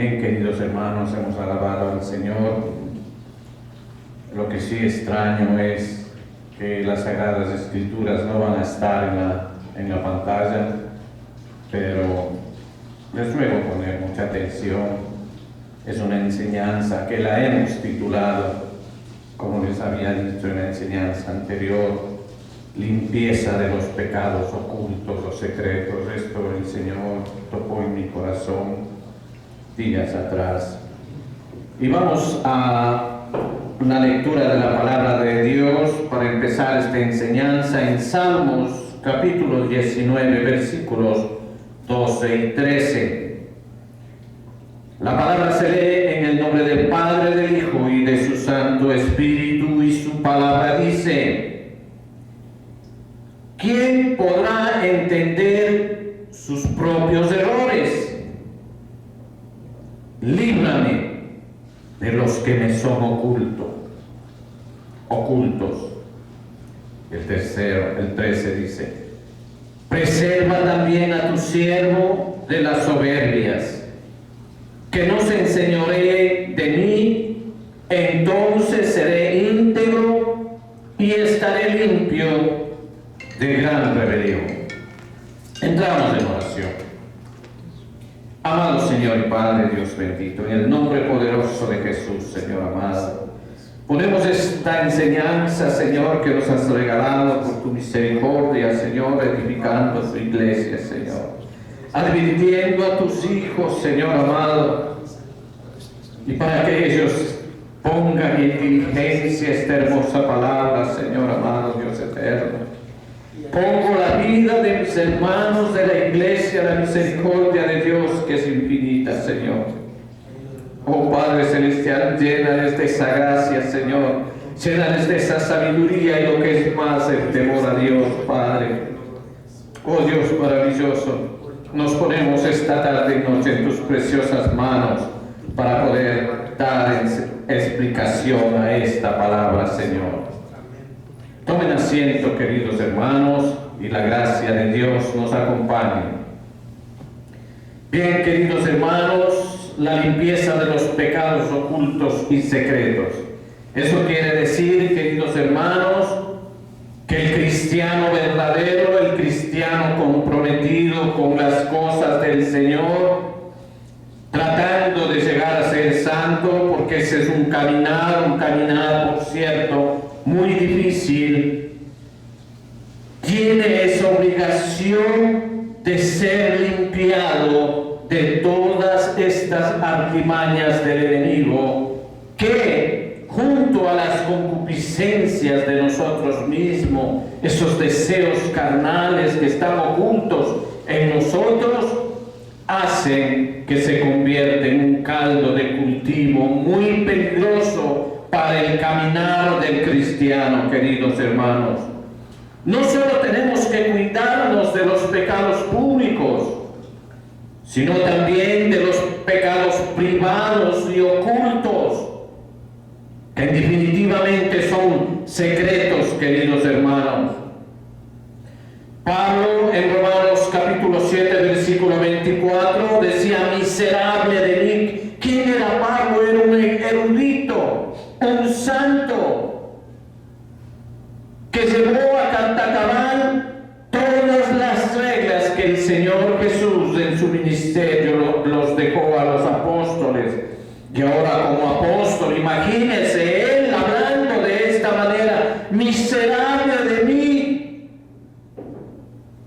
Bien, queridos hermanos, hemos alabado al Señor. Lo que sí extraño es que las Sagradas Escrituras no van a estar en la pantalla, pero les ruego poner mucha atención. Es una enseñanza que la hemos titulado, como les había dicho en la enseñanza anterior, limpieza de los pecados ocultos o secretos. Esto el Señor tocó en mi corazón días atrás. Y vamos a una lectura de la palabra de Dios para empezar esta enseñanza en Salmos capítulo 19, versículos 12 y 13. La palabra se lee en el nombre del Padre, del Hijo y de su Santo Espíritu, y su palabra dice: ¿quién podrá entender sus propios errores? Líbrame de los que me son ocultos. El 13 dice: preserva también a tu siervo de las soberbias, que no se enseñoree de mí, entonces seré íntegro y estaré limpio de gran rebelión. Entramos en oración. Amado Señor y Padre Dios bendito, en el nombre poderoso de Jesús, Señor amado, ponemos esta enseñanza, Señor, que nos has regalado por tu misericordia, Señor, edificando tu iglesia, Señor, advirtiendo a tus hijos, Señor amado, y para que ellos pongan en diligencia esta hermosa palabra, Señor amado, Dios eterno. Pongo la vida de mis hermanos de la iglesia, la misericordia de Dios que es infinita, Señor. Oh Padre Celestial, llénales de esa gracia, Señor. Llénales de esa sabiduría y lo que es más, el temor a Dios, Padre. Oh Dios maravilloso, nos ponemos esta tarde y noche en tus preciosas manos para poder dar explicación a esta palabra, Señor. Tomen asiento, queridos hermanos, y la gracia de Dios nos acompañe. Bien, queridos hermanos, la limpieza de los pecados ocultos y secretos. Eso quiere decir, queridos hermanos, que el cristiano verdadero, el cristiano comprometido con las cosas del Señor, tratando de llegar a ser santo, porque ese es un caminar, por cierto, muy difícil, tiene esa obligación de ser limpiado de todas estas artimañas del enemigo que, junto a las concupiscencias de nosotros mismos, esos deseos carnales que están ocultos en nosotros, hacen que se convierta en un caldo de cultivo muy peligroso para el caminar del cristiano, queridos hermanos. No solo tenemos que cuidarnos de los pecados públicos, sino también de los pecados privados y ocultos, que definitivamente son secretos, queridos hermanos. Pablo en Romanos capítulo 7, versículo 24 decía: miserable de mí. ¿Quién era Pablo? Era un erudito, un santo, que llevó a cantacabal todas las reglas que el Señor Jesús en su ministerio los dejó a los apóstoles. Y ahora como apóstol, imagínense él hablando de esta manera: miserable de mí.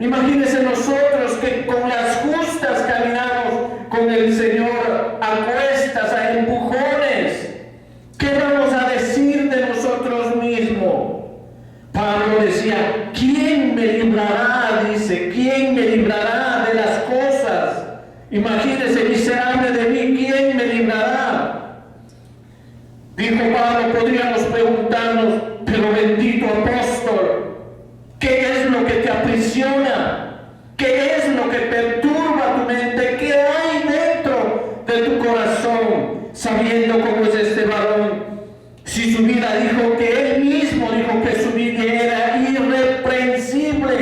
Imagínense nosotros que con las justas caminamos con el Señor a cuestas, a empujones. ¿Qué vamos a decir de nosotros mismos? Pablo decía: ¿quién me librará? Dice: ¿quién me librará de las cosas? Imagínense, miserable de mí, ¿quién me librará? Dijo Pablo, podríamos preguntarnos: pero bendito apóstol, ¿qué es lo que te aprisiona? ¿Qué es lo que perturba tu mente? ¿Qué hay dentro de tu corazón? Sabiendo cómo es este varón, si su vida dijo que él mismo dijo que su vida era irreprensible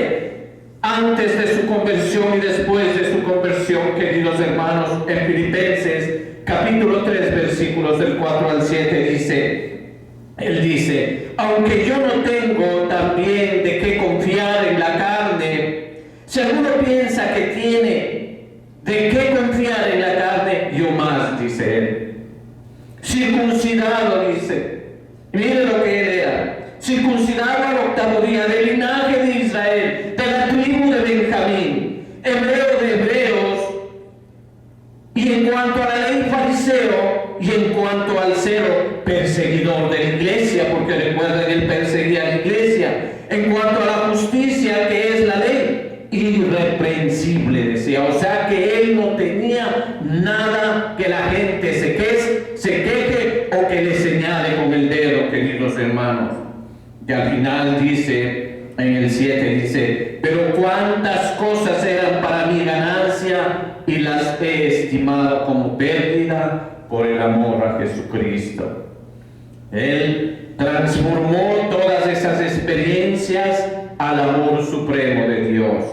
antes de su conversión y después de su conversión, queridos hermanos, en Filipenses capítulo 3, versículos del 4 al 7, él dice, aunque yo no tengo también de qué confiar en la carne, si alguno piensa que tiene de qué confiar en la carne, yo más, dice él. Circuncidado, dice, mire lo que él era, circuncidado al 8º día, del linaje de Israel, de la tribu de Benjamín, hebreo de hebreos, y en cuanto a la ley fariseo, y en cuanto al celo perseguidor de la iglesia, porque recuerden, él perseguía a la iglesia, en cuanto a la justicia que es la ley, irreprensible, decía, o sea que él no tenía nada que la gente se queje o que le señale con el dedo, queridos hermanos. Y al final dice, en el 7 dice, pero cuántas cosas eran para mi ganancia y las he estimado como pérdida por el amor a Jesucristo. Él transformó todas esas experiencias al amor supremo de Dios.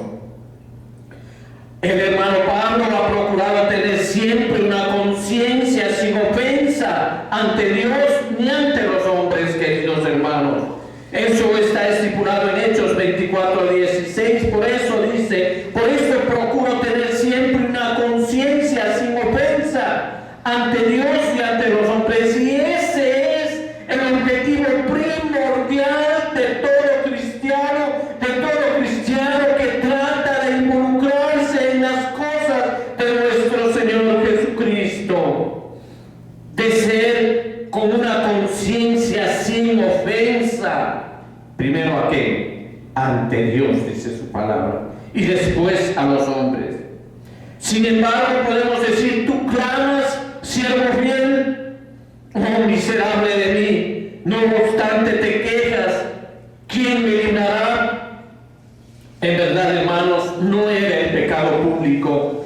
El hermano Pablo ha procurado tener siempre una conciencia sin ofensa ante Dios ni ante los hombres, queridos hermanos. Eso está estipulado en Hechos 24:16. Por eso dice, por eso procuro tener siempre una conciencia sin ofensa ante Dios y ante los hombres. Y ese es el objetivo primordial de todo cristiano que trata de involucrarse en las cosas de nuestro Señor Jesucristo, de ser con una conciencia sin ofensa. Primero a qué? Ante Dios, dice su palabra, y después a los hombres. Sin embargo, podemos decir, tú clamas, siervo fiel, oh miserable de mí, no obstante te quejas, ¿quién me librará? En verdad, hermanos, no era el pecado público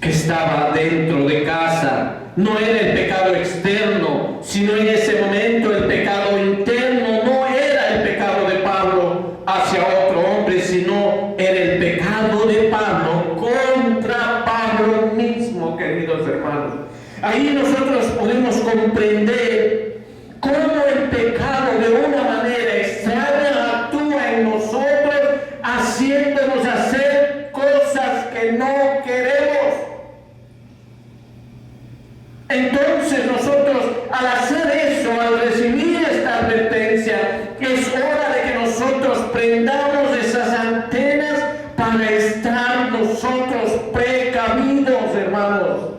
que estaba dentro de casa, no era el pecado externo, sino en ese momento el pecado interno. No era el pecado de Pablo hacia otro hombre, sino era el pecado de Pablo contra Pablo mismo, queridos hermanos. Ahí nosotros podemos comprender cómo el pecado de una manera extraña actúa en nosotros, haciéndonos hacer cosas que no queremos. Entonces nosotros, al hacer eso, al recibir esta advertencia, es hora de que nosotros prendamos esas antenas para estar nosotros precavidos, hermanos.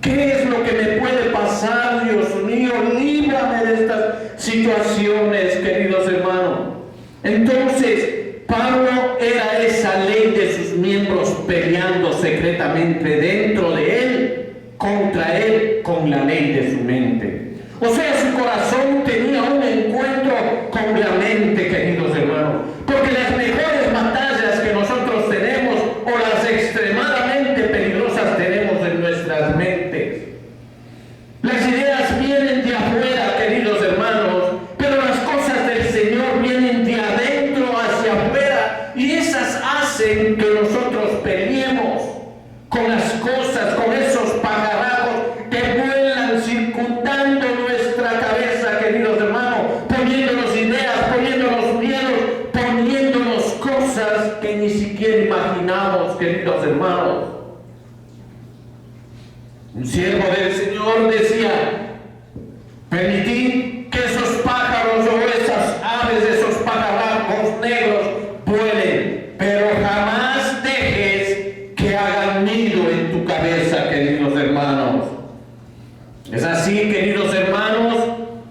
¿Qué es lo que me puede pasar, Dios mío? Líbrame de estas situaciones, queridos hermanos. Entonces, Pablo era esa ley de sus miembros peleando secretamente dentro de él, contra él, con la ley de su mente. O sea, su corazón tenía un encuentro con la mente, queridos hermanos. Porque las mejores batallas que nosotros tenemos, o las extremadamente peligrosas, tenemos en nuestras mentes. Las ideas vienen de afuera, queridos hermanos, pero las cosas del Señor vienen de adentro hacia afuera, y esas hacen que nosotros peleemos con las cosas, con esos pajarracos que vuelan circundando nuestra cabeza, queridos hermanos, poniéndonos ideas, poniéndonos miedos, poniéndonos cosas que ni siquiera imaginamos, queridos hermanos. Un siervo del Señor decía, permitid que esos pájaros o esas aves, esos pajarracos negros vuelen, pero jamás dejes que hagan nido en tu cabeza, queridos hermanos. Es así, queridos hermanos,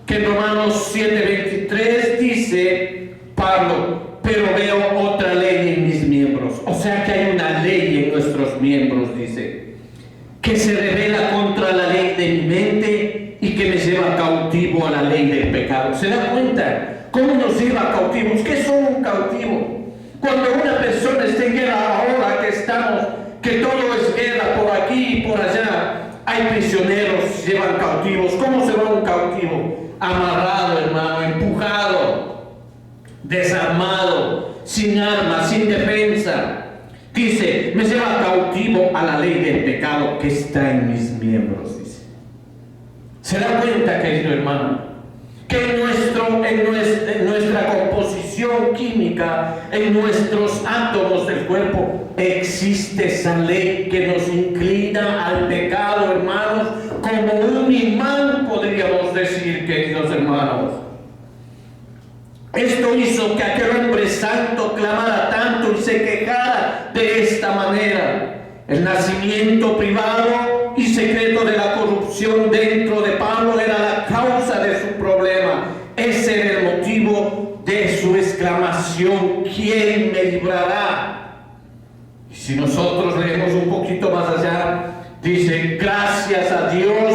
que en Romanos 7:23 dice Pablo, pero veo otra ley en mis miembros. O sea que hay una ley en nuestros miembros, dice, que se revela contra la ley de mi mente y que me lleva cautivo a la ley del pecado. ¿Se da cuenta cómo nos lleva cautivos? ¿Qué son un cautivo? Cuando una persona está en guerra, ahora que todo es guerra por aquí y por allá, hay prisioneros, llevan cautivos. ¿Cómo se va un cautivo? Amarrado, hermano, empujado, desarmado, sin armas, sin defensa. Dice, me lleva cautivo a la ley del pecado que está en mis miembros, dice. ¿Se da cuenta, querido hermano, que en nuestra composición química, en nuestros átomos del cuerpo, existe esa ley que nos inclina al pecado, hermanos, como un imán, podríamos decir, queridos hermanos? Esto hizo que aquel hombre santo clamara tanto y se quejara de esta manera. El nacimiento privado y secreto de la corrupción dentro de Pablo era la causa de su problema. Ese era el motivo de su exclamación: ¿quién me librará? Y si nosotros leemos un poquito más allá, dice: gracias a Dios,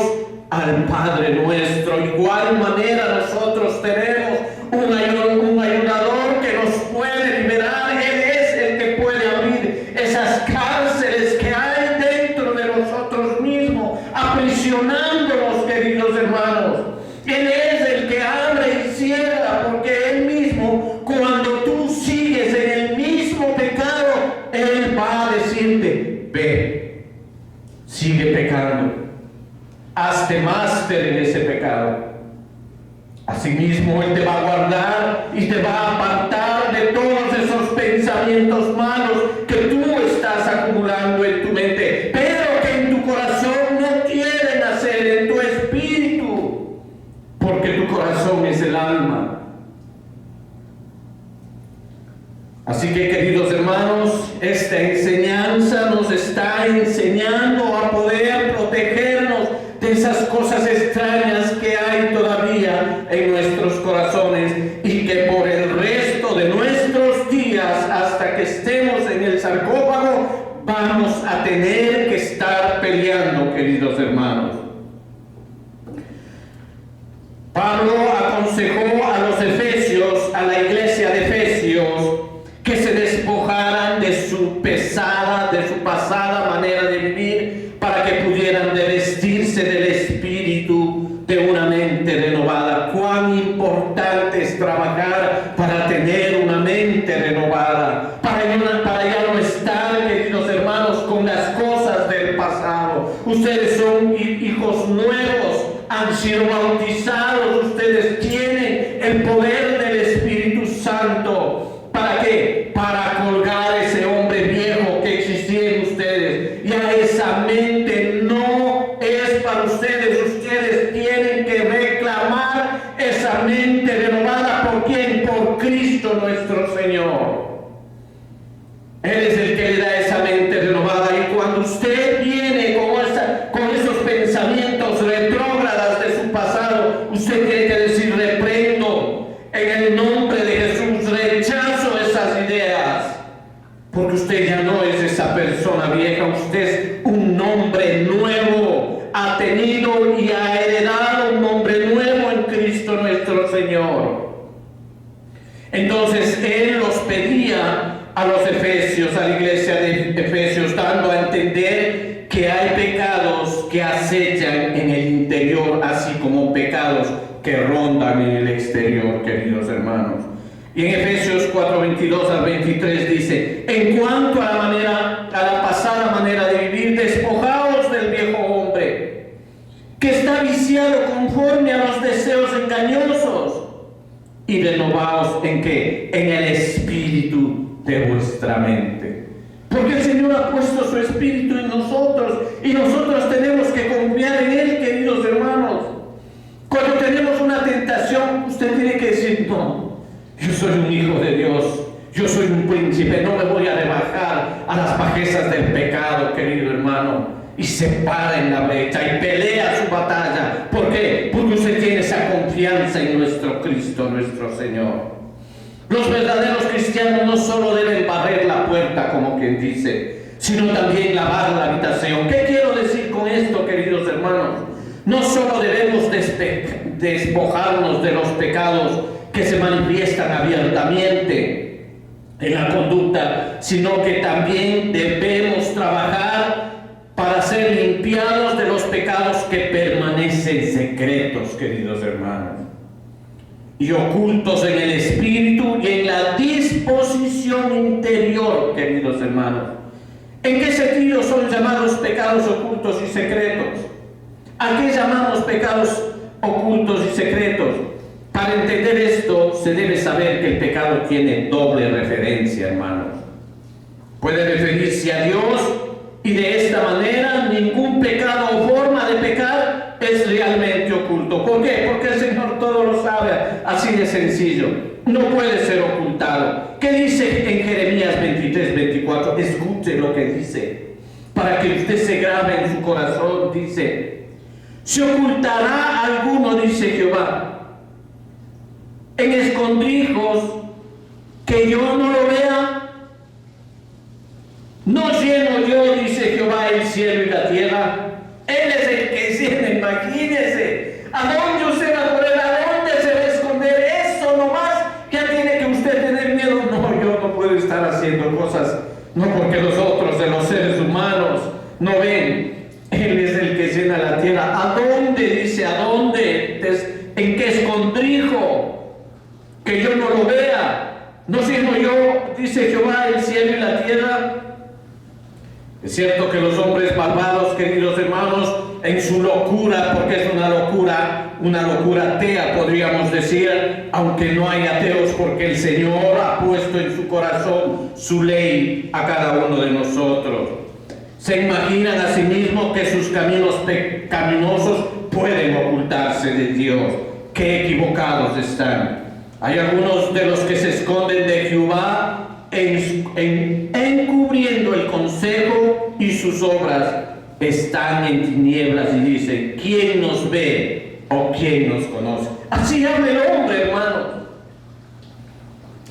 al Padre nuestro. Igual manera nosotros tenemos un ayudador que nos puede liberar. Él es el que puede abrir esas cárceles que hay dentro de nosotros mismos, aprisionándonos, queridos hermanos. Él es el que abre y cierra, porque Él mismo, cuando tú sigues en el mismo pecado, Él va a decirte: ve, sigue pecando, hazte máster en ese pecado. Asimismo, Él te va a guardar y te va a apartar de todos esos pensamientos malos que tú estás acumulando en tu mente, pero que en tu corazón no quieren hacer, en tu espíritu, porque tu corazón es el alma. Así que, queridos hermanos, esta enseñanza nos está enseñando a poder protegernos de esas cosas extrañas que hay todavía en nuestros corazones, y que por el resto de nuestros días, hasta que estemos en el sarcófago, vamos a tener que estar peleando, queridos hermanos. Pablo aconsejó a los efesios, a la iglesia de Efesios, que se despojaran de su pasada manera de vivir, para que pudieran vestirse del Espíritu, de una mente renovada. Cuán importante es trabajar para tener una mente renovada, para ya no estar, queridos hermanos, con las cosas del pasado. Ustedes son hijos nuevos, han sido bautizados, ustedes tienen el poder del Espíritu Santo. ¿Para qué? Para colgar ese hombre viejo que existía en ustedes. Ya esa mente no es para ustedes. Ustedes tienen que reclamar esa mente renovada. ¿Por quién? Por Cristo nuestro Señor. Él es el que le da esa mente renovada. Y cuando usted viene con esos pensamientos retrógradas de su pasado, usted tiene que decir: reprendo en el nombre de Jesús, rechazo esas ideas, porque usted ya no es esa persona vieja, usted es un hombre nuevo, ha tenido y ha heredado un nombre nuevo en Cristo nuestro Señor. Entonces Él los pedía a los efesios, a la iglesia de Efesios, dando a entender que hay pecados que acechan en el interior, así como pecados que rondan en el exterior, queridos hermanos. Y en Efesios 4:22 al 23 dice: en cuanto a la pasada manera de vivir, despojaos del viejo hombre, que está viciado conforme a los deseos engañosos, y renovaos ¿en qué? En el espíritu de vuestra mente. Porque el Señor ha puesto su espíritu en nosotros, y nosotros tenemos que confiar en Él, queridos hermanos. Cuando tenemos una tentación, usted tiene que decir: no, yo soy un hijo de Dios, yo soy un príncipe, no me voy a rebajar a las bajezas del pecado, querido hermano. Y se para en la brecha y pelea su batalla. ¿Por qué? Porque usted tiene esa confianza en nuestro Cristo, nuestro Señor. Los verdaderos cristianos no solo deben barrer la puerta, como quien dice, sino también lavar la habitación. ¿Qué quiero decir con esto, queridos hermanos? No solo debemos despojarnos de los pecados que se manifiestan abiertamente en la conducta, sino que también debemos trabajar para ser limpiados de los pecados que permanecen secretos, queridos hermanos, y ocultos en el espíritu y en la disposición interior, queridos hermanos. ¿En qué sentido son llamados pecados ocultos y secretos? ¿A qué llamamos pecados ocultos y secretos. Para entender esto, se debe saber que el pecado tiene doble referencia, hermanos. Puede referirse a Dios, y de esta manera ningún pecado o forma de pecar es realmente oculto. ¿Por qué? Porque el Señor todo lo sabe, así de sencillo. No puede ser ocultado. ¿Qué dice en Jeremías 23:24? Escuche lo que dice, para que usted se grabe en su corazón. Dice: ¿se ocultará alguno, dice Jehová, en escondrijos que yo no lo vea? ¿No lleno yo, dice Jehová, el cielo y la tierra? Él es el que llena, imagínese. ¿A dónde usted va a poner? ¿A dónde se va a esconder? Eso nomás, ya tiene que usted tener miedo. No, yo no puedo estar haciendo cosas, no porque los otros de los seres humanos no ven. Él es el que llena la tierra. ¿A dónde? Dice, ¿a dónde? ¿En qué escondrijo? Que yo no lo vea. ¿No lleno yo, dice Jehová, el cielo y la tierra? Es cierto que los hombres malvados, queridos hermanos, en su locura, porque es una locura atea, podríamos decir, aunque no hay ateos, porque el Señor ha puesto en su corazón su ley a cada uno de nosotros. Se imaginan a sí mismos que sus caminos pecaminosos pueden ocultarse de Dios. ¡Qué equivocados están! Hay algunos de los que se esconden de Jehová encubriendo el consejo, y sus obras están en tinieblas, y dicen: ¿quién nos ve o quién nos conoce? Así habla el hombre, hermano.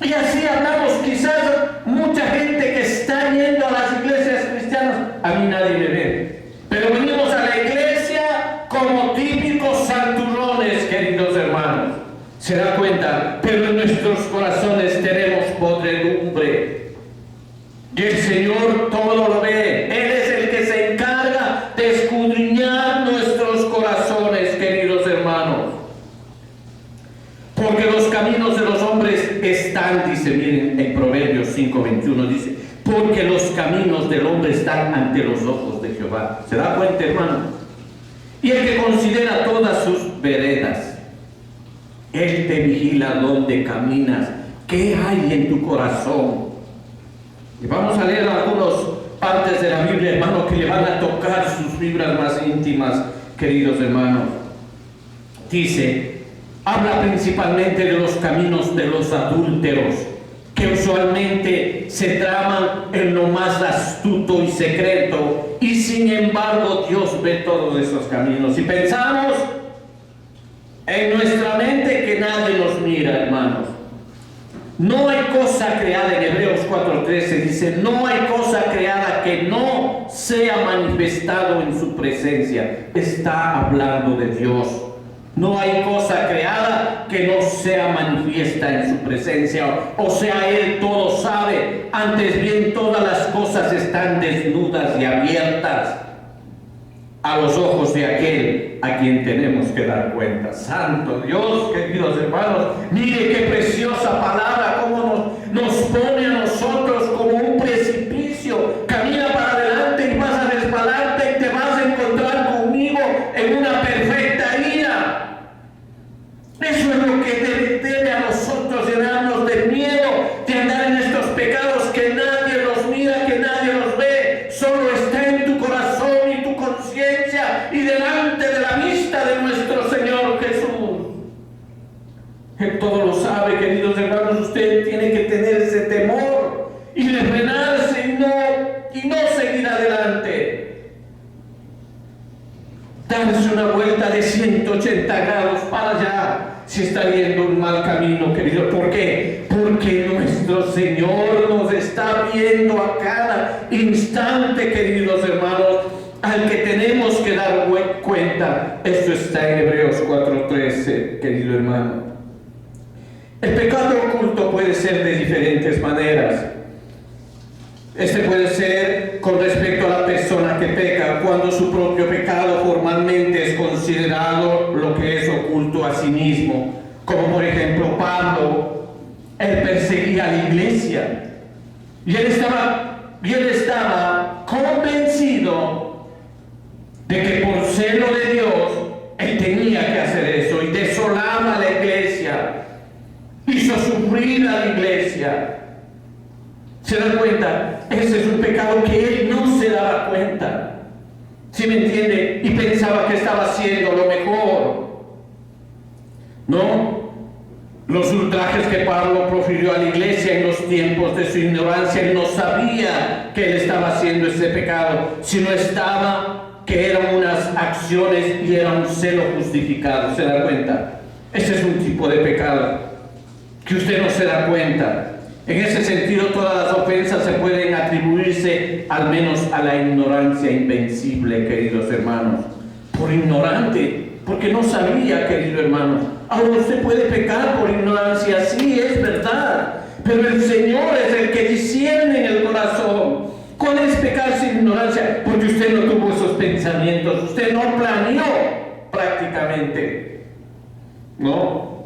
Y así hablamos quizás mucha gente que está yendo a las iglesias cristianas. A mí nadie me ve, pero venimos a la iglesia como típicos santurrones, queridos hermanos. ¿Se da cuenta? Pero en nuestros corazones tenemos podredumbre. Y el Señor todo lo ve. Él es el que se encarga de escudriñar nuestros corazones, queridos hermanos. Porque los caminos de los hombres están, dice, miren, en Proverbios 5:21 dice: porque los caminos del hombre están ante los ojos de Jehová. ¿Se da cuenta, hermano? Y el que considera todas sus veredas. Él te vigila donde caminas. ¿Qué hay en tu corazón? Y vamos a leer algunas partes de la Biblia, hermano, que le van a tocar sus fibras más íntimas, queridos hermanos. Dice, habla principalmente de los caminos de los adúlteros, que usualmente se traman en lo más astuto y secreto, y sin embargo Dios ve todos esos caminos. Y pensamos en nuestra mente que nadie nos mira, hermanos. No hay cosa creada, en Hebreos 4:13 dice: no hay cosa creada que no sea manifestado en su presencia. Está hablando de Dios. No hay cosa creada que no sea manifiesta en su presencia. O sea, Él todo sabe. Antes bien, todas las cosas están desnudas y abiertas a los ojos de aquel a quien tenemos que dar cuenta. Santo Dios, queridos hermanos, mire qué preciosa palabra, cómo nos pone a nosotros como un precipicio. Camina para adelante y vas a resbalarte y te vas a encontrar conmigo en una perfecta ira. Eso es lo que debe a nosotros llenarnos de miedo, de andar en estos pecados que nadie los mira, que nadie los ve. Solo está en tu corazón y tu conciencia y delante de la vista de nuestro Señor Jesús. Él todo lo sabe, queridos hermanos. Usted tiene que tener ese temor y refrenarse y no seguir adelante. Darse una vuelta de 180 grados para allá si está yendo un mal camino, querido. ¿Por qué? Porque nuestro Señor nos está viendo a cada instante, queridos hermanos, al que tenemos que dar cuenta. Esto está en Hebreos 4:13, querido hermano. El pecado oculto puede ser de diferentes maneras. Este puede ser con respecto a la persona que peca, cuando su propio pecado formalmente es considerado lo que es oculto a sí mismo. Como por ejemplo Pablo, él perseguía a la iglesia y él estaba convencido de que por celo de Dios él tenía que hacer eso. hizo sufrir a la iglesia. ¿Se da cuenta? Ese es un pecado que él no se daba cuenta. ¿Sí me entiende? Y pensaba que estaba haciendo lo mejor. ¿No? Los ultrajes que Pablo profirió a la iglesia en los tiempos de su ignorancia, él no sabía que él estaba haciendo ese pecado, sino estaba que eran unas acciones y era un celo justificado. ¿Se da cuenta? Ese es un tipo de pecado que usted no se da cuenta. En ese sentido, todas las ofensas se pueden atribuirse al menos a la ignorancia invencible, queridos hermanos. Por ignorante, porque no sabía, querido hermano. Ahora usted puede pecar por ignorancia, sí, es verdad. Pero el Señor es el que discierne en el corazón. ¿Cuál es pecar sin ignorancia? Porque usted no tuvo esos pensamientos, usted no planeó prácticamente, ¿no?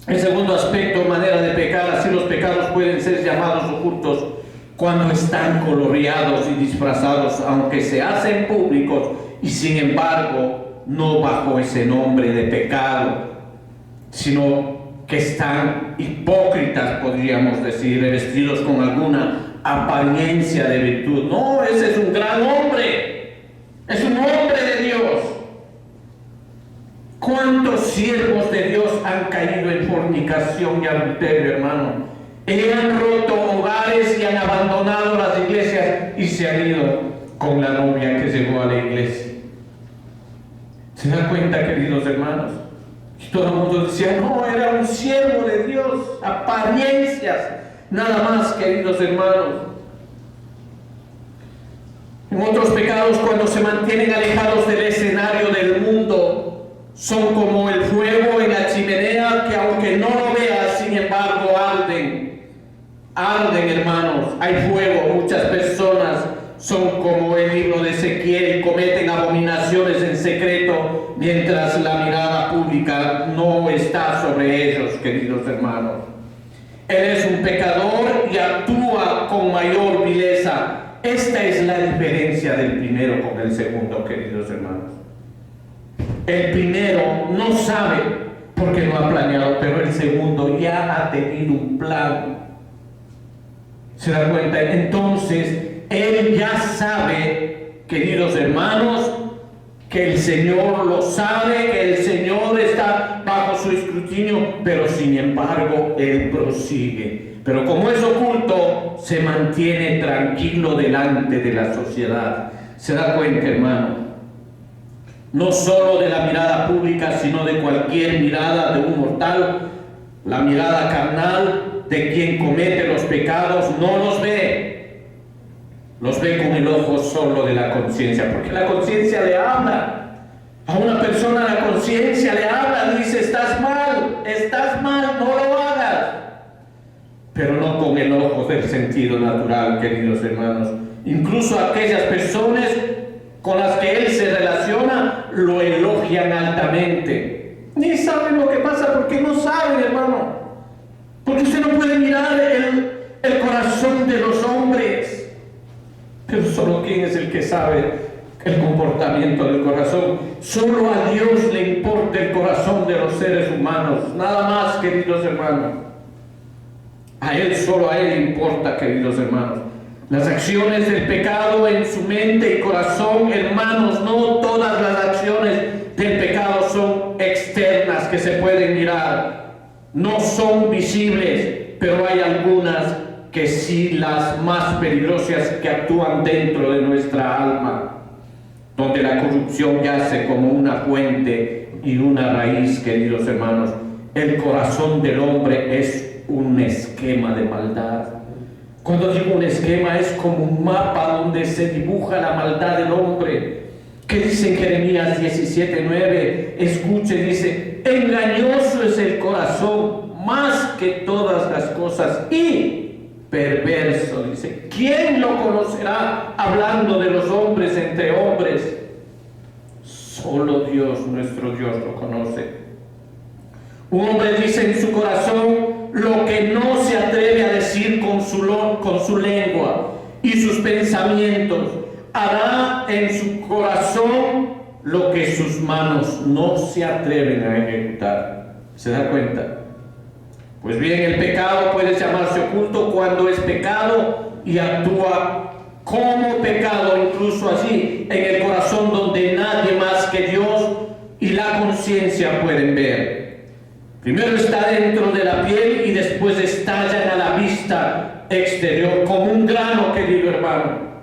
El segundo aspecto, manera de pecar, así los pecados pueden ser llamados ocultos cuando están coloreados y disfrazados, aunque se hacen públicos y sin embargo no bajo ese nombre de pecado, sino que están hipócritas, podríamos decir, revestidos con alguna apariencia de virtud. No, ese es un gran hombre, es un hombre de Dios. ¿Cuántos siervos de Dios han caído en fornicación y adulterio, hermano? Han roto hogares y han abandonado las iglesias y se han ido con la novia que llegó a la iglesia. ¿Se dan cuenta, queridos hermanos? Y todo el mundo decía, no, era un siervo de Dios, apariencias, nada más, queridos hermanos. En otros pecados, cuando se mantienen alejados del escenario del mundo, son como el fuego en la chimenea que aunque no lo veas, sin embargo arden. Arden, hermanos, hay fuego. Muchas personas son como el libro de Ezequiel, cometen abominaciones en secreto, mientras la mirada pública no está sobre ellos, queridos hermanos. Él es un pecador y actúa con mayor vileza. Esta es la diferencia del primero con el segundo, queridos hermanos. El primero no sabe porque no ha planeado, pero el segundo ya ha tenido un plan. ¿Se da cuenta? Entonces, él ya sabe, queridos hermanos, que el Señor lo sabe, que el Señor está bajo su escrutinio, pero sin embargo, él prosigue. Pero como es oculto, se mantiene tranquilo delante de la sociedad. ¿Se da cuenta, hermano? No solo de la mirada pública, sino de cualquier mirada de un mortal. La mirada carnal de quien comete los pecados no los ve. Los ve con el ojo solo de la conciencia, porque la conciencia le habla. A una persona la conciencia le habla, dice, estás mal, no lo hagas. Pero no con el ojo del sentido natural, queridos hermanos. Incluso aquellas personas con las que él se relaciona lo elogian altamente. Ni saben lo que pasa porque no saben, hermano. Porque usted no puede mirar el corazón de los hombres. Pero solo quién es el que sabe el comportamiento del corazón. Solo a Dios le importa el corazón de los seres humanos. Nada más, queridos hermanos. A Él, solo a Él importa, queridos hermanos. Las acciones del pecado en su mente y corazón, hermanos, no todas las acciones del pecado son externas que se pueden mirar, no son visibles, pero hay algunas que sí, las más peligrosas, que actúan dentro de nuestra alma, donde la corrupción yace como una fuente y una raíz, queridos hermanos. El corazón del hombre es un esquema de maldad. Cuando digo un esquema, es como un mapa donde se dibuja la maldad del hombre. ¿Qué dice en Jeremías 17:9? Escuche, dice, engañoso es el corazón más que todas las cosas y perverso, dice. ¿Quién lo conocerá? Hablando de los hombres entre hombres. Solo Dios, nuestro Dios, lo conoce. Un hombre dice en su corazón lo que no se atreve a decir con su lengua, y sus pensamientos. Hará en su corazón lo que sus manos no se atreven a ejecutar. ¿Se da cuenta? Pues bien, el pecado puede llamarse oculto cuando es pecado y actúa como pecado, incluso allí en el corazón donde nadie más que Dios y la conciencia pueden ver. Primero está dentro de la piel y después estallan a la vista exterior como un grano, querido hermano.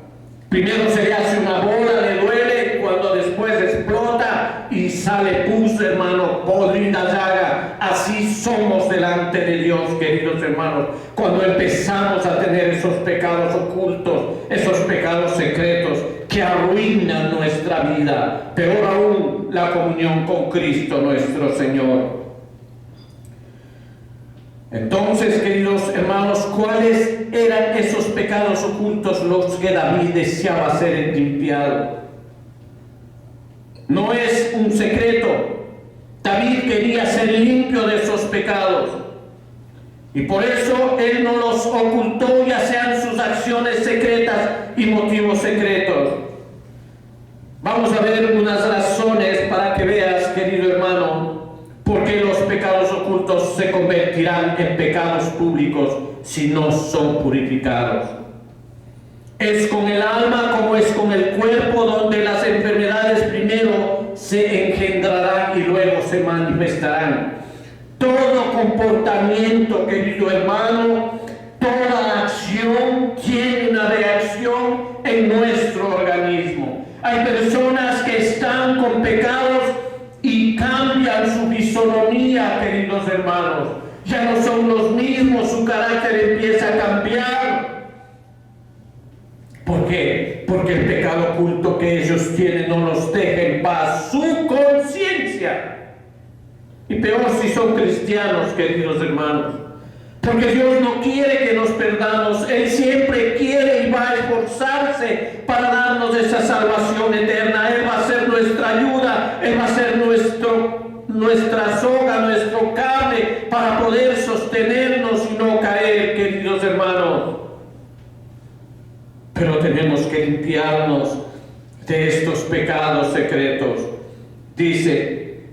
Primero se le hace una bola, le duele, cuando después explota y sale pus, hermano, podrida llaga. Así somos delante de Dios, queridos hermanos, cuando empezamos a tener esos pecados ocultos, esos pecados secretos que arruinan nuestra vida. Peor aún, la comunión con Cristo nuestro Señor. Entonces, queridos hermanos, ¿cuáles eran esos pecados ocultos los que David deseaba ser limpiado? No es un secreto. David quería ser limpio de esos pecados. Y por eso él no los ocultó, ya sean sus acciones secretas y motivos secretos. Vamos a ver unas razones para que veas, querido hermano, por qué los pecados ocultos se convertirán en pecados públicos si no son purificados. Es con el alma como es con el cuerpo, donde las enfermedades primero se engendrarán y luego se manifestarán. Todo comportamiento, querido hermano, toda acción tiene una reacción en nuestro organismo. Hay personas que están con pecados y cambian su fisonomía, queridos hermanos. Ya no son los mismos, su carácter empieza a cambiar. ¿Por qué? Porque el pecado oculto que ellos tienen no los deja en paz su conciencia. Y peor si son cristianos, queridos hermanos. Porque Dios no quiere que nos perdamos. Él siempre quiere y va a esforzarse para darnos esa salvación eterna. Él va a ser nuestra ayuda. Él va a ser nuestra soga, nuestro cable para poder sostenernos y no caer, queridos hermanos. Pero tenemos que limpiarnos de estos pecados secretos. Dice: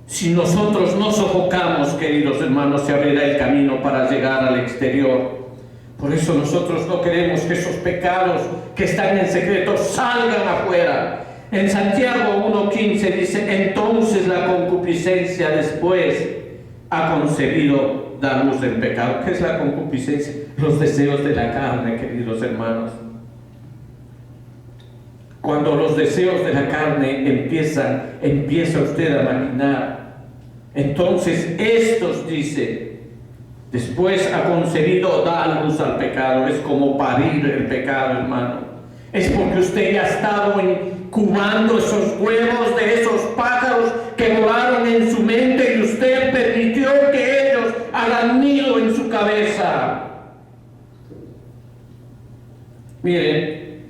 si nosotros no sofocamos, queridos hermanos, se abrirá el camino para llegar al exterior. Por eso nosotros no queremos que esos pecados que están en secreto salgan afuera. En Santiago 1:15 dice: entonces la concupiscencia después ha concebido da luz del pecado. ¿Qué es la concupiscencia? Los deseos de la carne, queridos hermanos. Cuando los deseos de la carne empieza usted a maquinar, entonces estos, dice, después ha concebido dar luz al pecado. Es como parir el pecado, hermano. Es porque usted ya ha estado incubando esos huevos de esos pájaros que volaron en su mente y usted permitió que ellos hagan nido en su cabeza. Miren,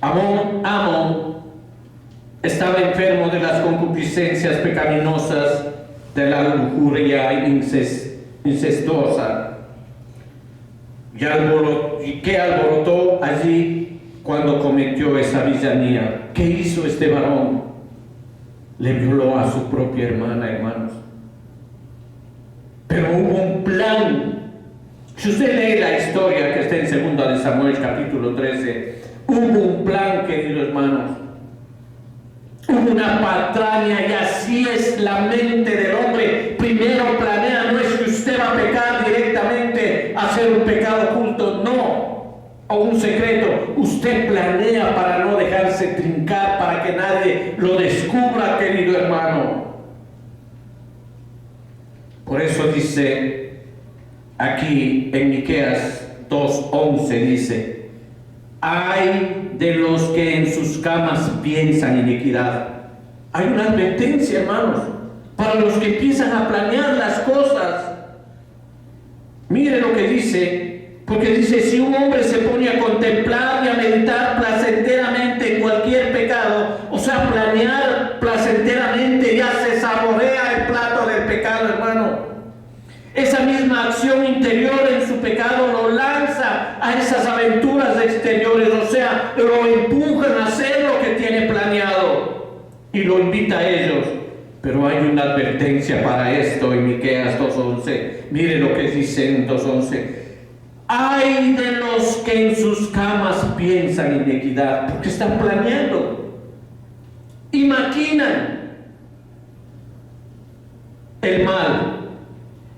Amón estaba enfermo de las concupiscencias pecaminosas, de la lujuria incestuosa. ¿Y qué alborotó allí cuando cometió esa villanía? ¿Qué hizo este varón? Le violó a su propia hermana, hermanos. Pero hubo un plan. Si usted lee la historia que está en 2 de Samuel capítulo 13, hubo un plan, queridos hermanos. Hubo una patraña, y así es la mente del hombre. Primero planea, no es que usted va a pecar directamente, hacer un pecado oculto, no, o un secreto. Usted planea para no dejarse trincar, para que nadie lo descubra, querido hermano. Por eso dice aquí en Miqueas 2:11, dice: ay de los que en sus camas piensan iniquidad. Hay una advertencia, hermanos, para los que empiezan a planear las cosas. Mire lo que dice, porque dice: si un hombre se pone a contemplar y a meditar placenteramente en cualquier pecado, o sea, planear placenteramente, ya se saborea el plato del pecado, hermano. Esa misma acción interior en su pecado lo lanza a esas aventuras exteriores, o sea, lo empujan a hacer lo que tiene planeado y lo invita a ellos. Pero hay una advertencia para esto en Miqueas 2:11. 2:11. Mire lo que dice en 2:11. Ay de los que en sus camas piensan iniquidad, porque están planeando y maquinan el mal.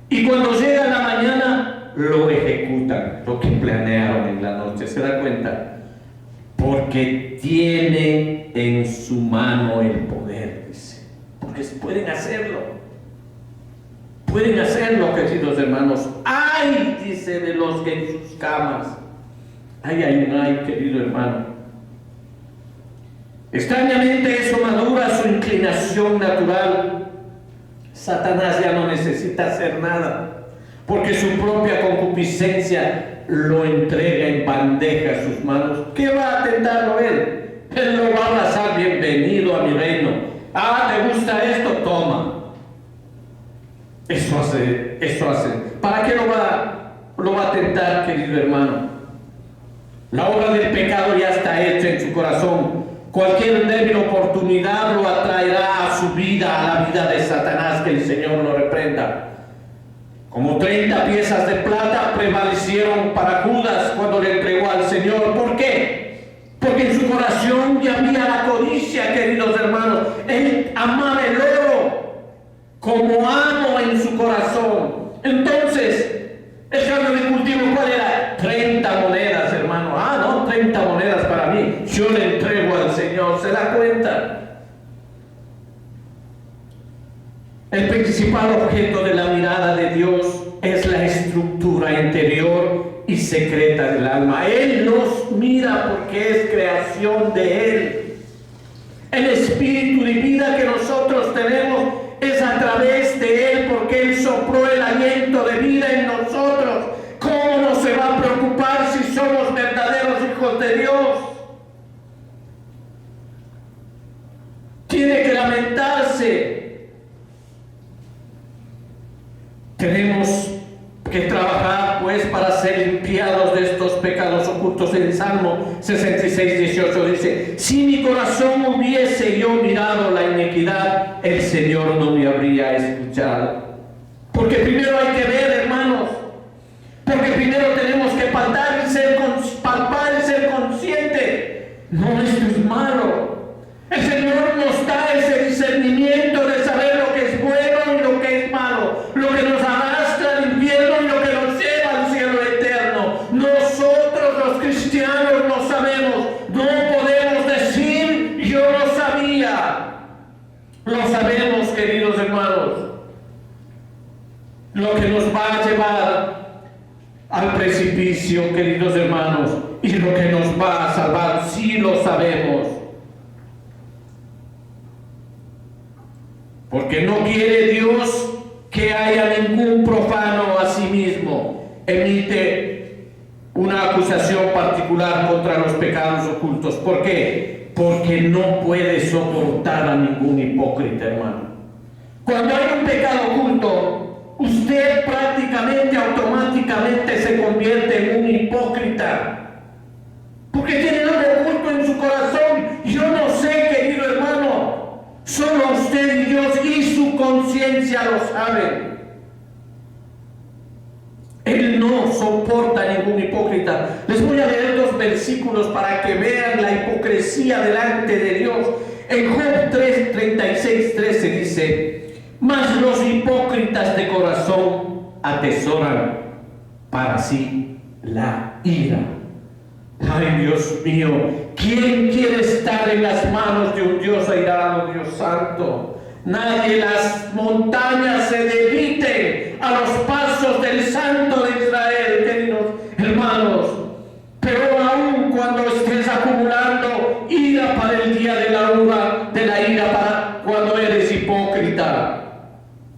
Y cuando llega la mañana, lo ejecutan, lo que planearon en la noche. ¿Se da cuenta? Porque tienen en su mano el poder, dice. Porque pueden hacerlo. Pueden hacerlo, queridos hermanos. Ay, dice, de los que en sus camas. Ay, querido hermano. Extrañamente eso madura su inclinación natural. Satanás ya no necesita hacer nada, porque su propia concupiscencia lo entrega en bandeja a sus manos. ¿Qué va a tentarlo él? Él lo va a abrazar. Bienvenido a mi reino. ¿Te gusta esto? Toma. Eso hace. ¿Para qué lo va a tentar, querido hermano? La obra del pecado ya está hecha en su corazón. Cualquier débil oportunidad lo atraerá a su vida, a la vida de Satanás, que el Señor lo reprenda. Como 30 piezas de plata prevalecieron para Judas cuando le entregó al Señor. ¿Por qué? Porque en su corazón ya había la codicia, queridos hermanos. Él amaba el oro como amo en su corazón. Entonces, el cambio de cultivo, ¿cuál era? 30 monedas, hermano. 30 monedas para mí. Yo le entrego al Señor. ¿Se da cuenta? El principal objeto de la mirada de Dios es la estructura interior y secreta del alma. Él nos mira porque es creación de Él. El espíritu de vida que nosotros tenemos es a través de Él, porque Él sopló el aliento de vida en nosotros. ¿Cómo no se va a preocupar si somos verdaderos hijos de Dios? Tiene que lamentarse. Tenemos que trabajar pues para ser limpiados de estos pecados ocultos. En Salmo 66:18 dice: si mi corazón hubiese yo mirado la iniquidad, el Señor no me habría escuchado. Porque primero hay que ver, hermanos. Porque primero tenemos que palpar y ser consciente. No, esto es malo. El Señor nos da ese discernimiento de saber lo que es bueno y lo que es malo, lo que nos arrastra al infierno y lo que nos lleva al cielo eterno. Nosotros los cristianos lo sabemos. No podemos decir yo no sabía. Lo sabemos, queridos hermanos. Lo que nos va a llevar al precipicio, queridos hermanos, y lo que nos va a salvar, sí lo sabemos. Porque no quiere Dios que haya ningún profano a sí mismo. Emite una acusación particular contra los pecados ocultos. ¿Por qué? Porque no puede soportar a ningún hipócrita, hermano. Cuando hay un pecado oculto, usted prácticamente, automáticamente se convierte en un hipócrita. Porque tiene algo oculto en su corazón. Yo no sé, querido hermano. Solo usted y Dios y su conciencia lo saben. Él no soporta ningún hipócrita. Les voy a leer 2 versículos para que vean la hipocresía delante de Dios. En Job 36:13 dice: mas los hipócritas de corazón atesoran para sí la ira. Ay, Dios mío, ¿quién quiere estar en las manos de un Dios airado, Dios santo? Nadie. Las montañas se derriten a los pasos del Santo de Israel, queridos hermanos. Pero aún cuando estés acumulando ira para el día de la ira para cuando eres hipócrita.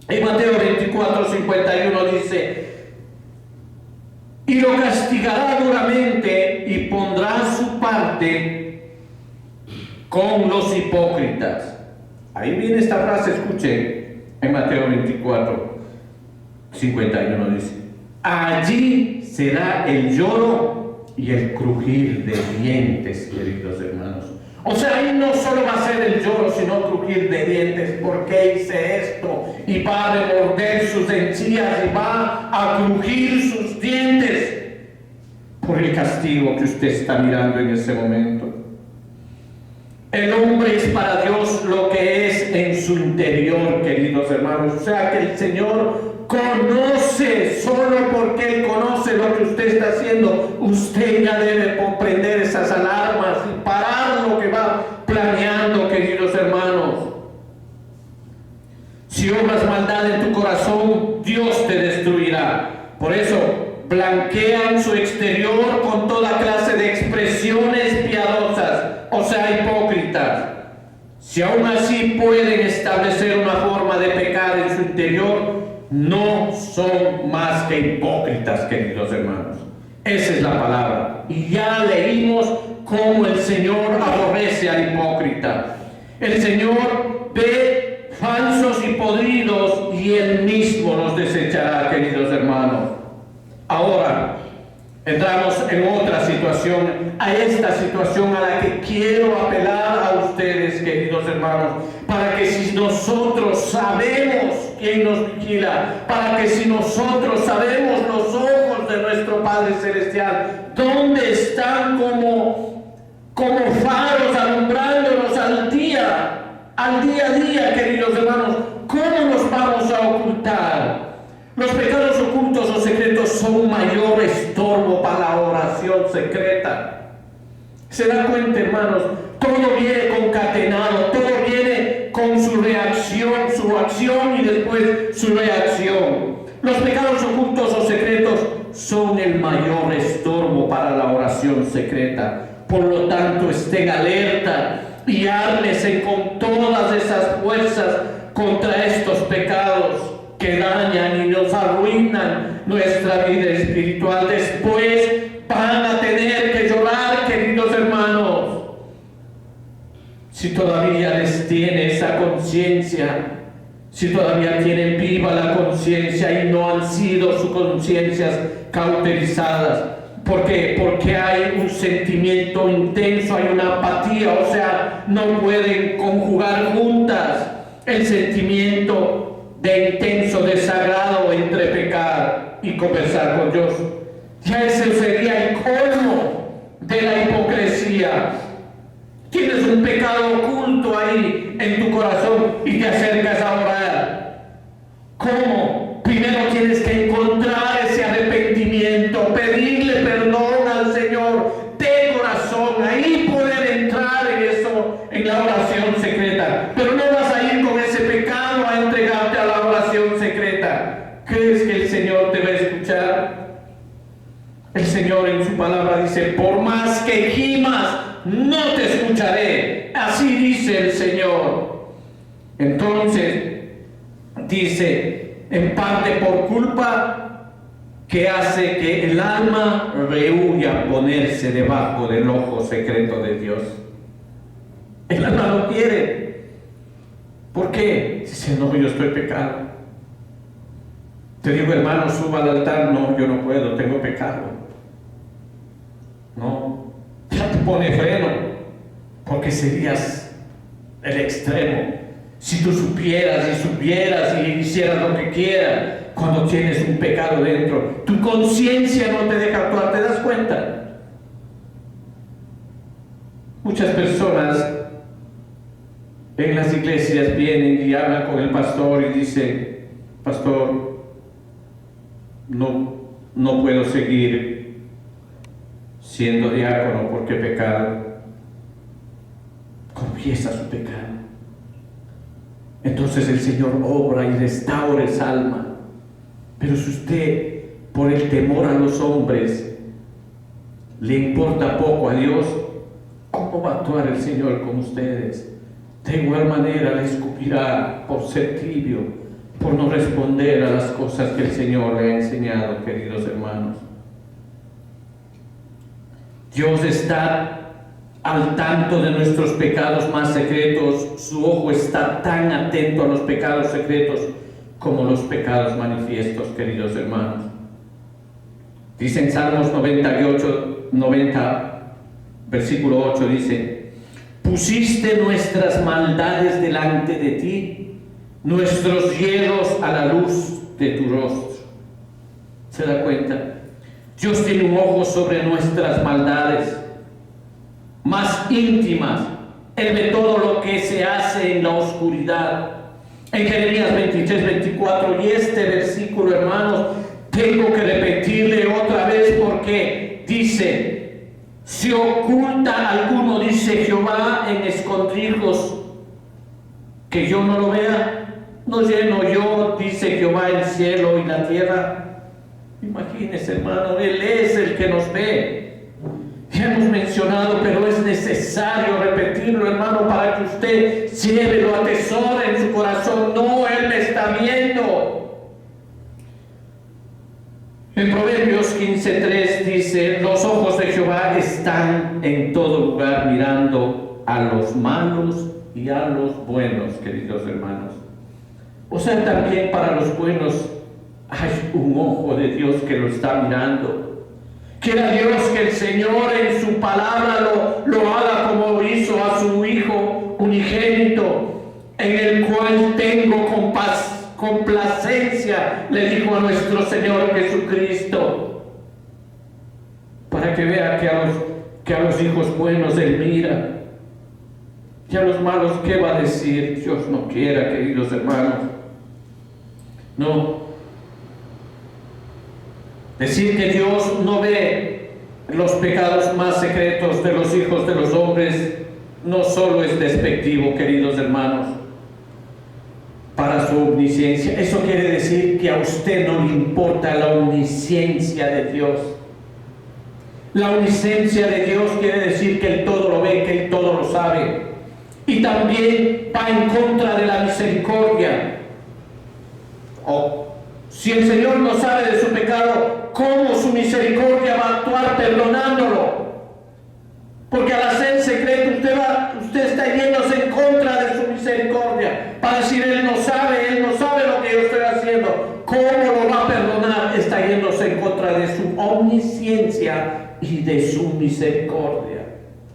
En Mateo 24:51 dice: y lo castigará duramente y pondrá su parte con los hipócritas. Ahí viene esta frase, escuchen, en Mateo 24:51 dice: allí será el lloro y el crujir de dientes, queridos hermanos. O sea, ahí no solo va a ser el lloro, sino crujir de dientes. ¿Por qué hice esto? Y va a remorder sus encías y va a crujir sus dientes por el castigo que usted está mirando en ese momento. El hombre es para Dios lo que es en su interior, queridos hermanos. O sea que el Señor conoce, solo porque Él conoce lo que usted está haciendo, usted ya debe comprender esas alarmas y parar lo que va planeando, queridos hermanos. Si obras maldad en tu corazón, Dios te destruirá. Por eso, blanquean su exterior con toda clase de expresiones piadosas, o sea, hipócritas. Si aún así pueden establecer una forma de pecar en su interior, no son más que hipócritas, queridos hermanos. Esa es la palabra. Y ya leímos cómo el Señor aborrece al hipócrita. El Señor ve falsos y podridos y Él mismo los desechará, queridos hermanos. Ahora entramos en otra situación, a esta situación a la que quiero apelar a ustedes, queridos hermanos, para que si nosotros sabemos quién nos vigila, para que si nosotros sabemos los ojos de nuestro Padre Celestial, dónde están como faros alumbrándonos al día a día, queridos hermanos, ¿cómo nos vamos a ocultar? Los pecados ocultos o secretos son un mayor estorbo para la oración secreta. ¿Se da cuenta, hermanos? Todo viene concatenado, todo viene con su reacción, su acción y después su reacción. Los pecados ocultos o secretos son el mayor estorbo para la oración secreta. Por lo tanto, estén alerta y ármense con todas esas fuerzas contra estos pecados que dañan y nos arruinan nuestra vida espiritual. Después van a tener que llorar, queridos hermanos. Si todavía les tiene esa conciencia, si todavía tienen viva la conciencia y no han sido sus conciencias cauterizadas. ¿Por qué? Porque hay un sentimiento intenso, hay una apatía, o sea, no pueden conjugar juntas el sentimiento de intenso desagrado entre pecar y conversar con Dios. Ya ese sería el colmo de la hipocresía. Tienes un pecado oculto ahí en tu corazón y te acercas a orar. ¿Cómo? Primero tienes que encontrar ese arrepentimiento, pedirle perdón al Señor de corazón, ahí poder entrar en eso, en la oración secreta. Pero no vas a ir con ese pecado a entregarte a la oración secreta. ¿Crees que el Señor te va a escuchar? El Señor en su palabra dice: por más que gimas, no te escucharé. Así dice el Señor. Entonces dice, en parte por culpa que hace que el alma rehuya ponerse debajo del ojo secreto de Dios. El alma no quiere. ¿Por qué? Dice: no, yo estoy pecado. Te digo, hermano, suba al altar. No, yo no puedo, tengo pecado. No, ya te pone freno, porque serías el extremo. Si tú supieras y hicieras lo que quieras, cuando tienes un pecado dentro, tu conciencia no te deja actuar. ¿Te das cuenta? Muchas personas en las iglesias vienen y hablan con el pastor y dicen: pastor, no puedo seguir siendo diácono porque he pecado. Confiesa su pecado. Entonces el Señor obra y restaura esa alma. Pero si usted, por el temor a los hombres, le importa poco a Dios, ¿cómo va a actuar el Señor con ustedes? De igual manera le escupirá por ser tibio, por no responder a las cosas que el Señor le ha enseñado, queridos hermanos. Dios está al tanto de nuestros pecados más secretos. Su ojo está tan atento a los pecados secretos como los pecados manifiestos, queridos hermanos. Dice en Salmos 90, versículo 8, dice: Pusiste nuestras maldades delante de ti, nuestros hierros a la luz de tu rostro. ¿Se da cuenta? Dios tiene un ojo sobre nuestras maldades más íntimas. Él ve todo lo que se hace en la oscuridad. En Jeremías 23:24, y este versículo, hermanos, tengo que repetirle otra vez porque dice: si oculta alguno, dice Jehová, en escondrijos, que yo no lo vea, no lleno yo, dice Jehová, el cielo y la tierra. Imagínese, hermano, Él es el que nos ve. Ya hemos mencionado, pero es necesario repetirlo, hermano, para que usted lleve, lo atesore en su corazón. No, Él me está viendo. En Proverbios 15:3 dice: los ojos de Jehová están en todo lugar, mirando a los malos y a los buenos, queridos hermanos. O sea, también para los buenos hay un ojo de Dios que lo está mirando. Quiera Dios que el Señor en su palabra lo haga como hizo a su Hijo unigénito, en el cual tengo complacencia, le dijo a nuestro Señor Jesucristo, para que vea que a los hijos buenos Él mira. Y a los malos, ¿qué va a decir? Dios no quiera, queridos hermanos. No. Decir que Dios no ve los pecados más secretos de los hijos de los hombres no solo es despectivo, queridos hermanos, para su omnisciencia. Eso quiere decir que a usted no le importa la omnisciencia de Dios. La omnisciencia de Dios quiere decir que Él todo lo ve, que Él todo lo sabe. Y también va en contra de la misericordia. Si el Señor no sabe de su pecado, ¿cómo su misericordia va a actuar perdonándolo? Porque al hacer secreto usted está yéndose en contra de su misericordia. Para decir, Él no sabe lo que yo estoy haciendo. ¿Cómo lo va a perdonar? Está yéndose en contra de su omnisciencia y de su misericordia.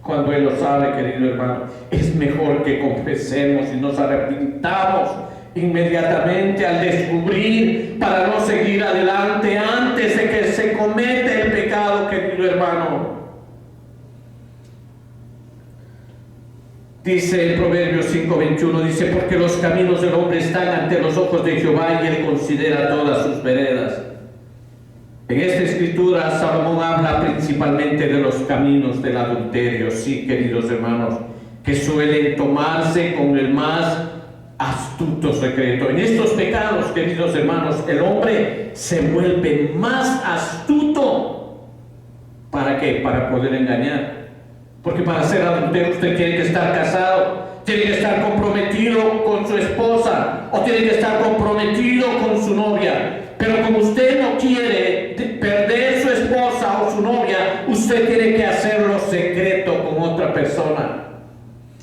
Cuando Él lo sabe, querido hermano, es mejor que confesemos y nos arrepintamos inmediatamente al descubrir, para no seguir adelante antes de que se comete el pecado, querido hermano. Dice en Proverbios 5:21, dice: porque los caminos del hombre están ante los ojos de Jehová, y Él considera todas sus veredas. En esta escritura Salomón habla principalmente de los caminos del adulterio, sí, queridos hermanos, que suelen tomarse con el más astuto secreto. En estos pecados, queridos hermanos, el hombre se vuelve más astuto. ¿Para qué? Para poder engañar. Porque para ser adultero usted tiene que estar casado, tiene que estar comprometido con su esposa, o tiene que estar comprometido con su novia. Pero como usted no quiere perder su esposa o su novia, usted tiene que hacerlo secreto con otra persona.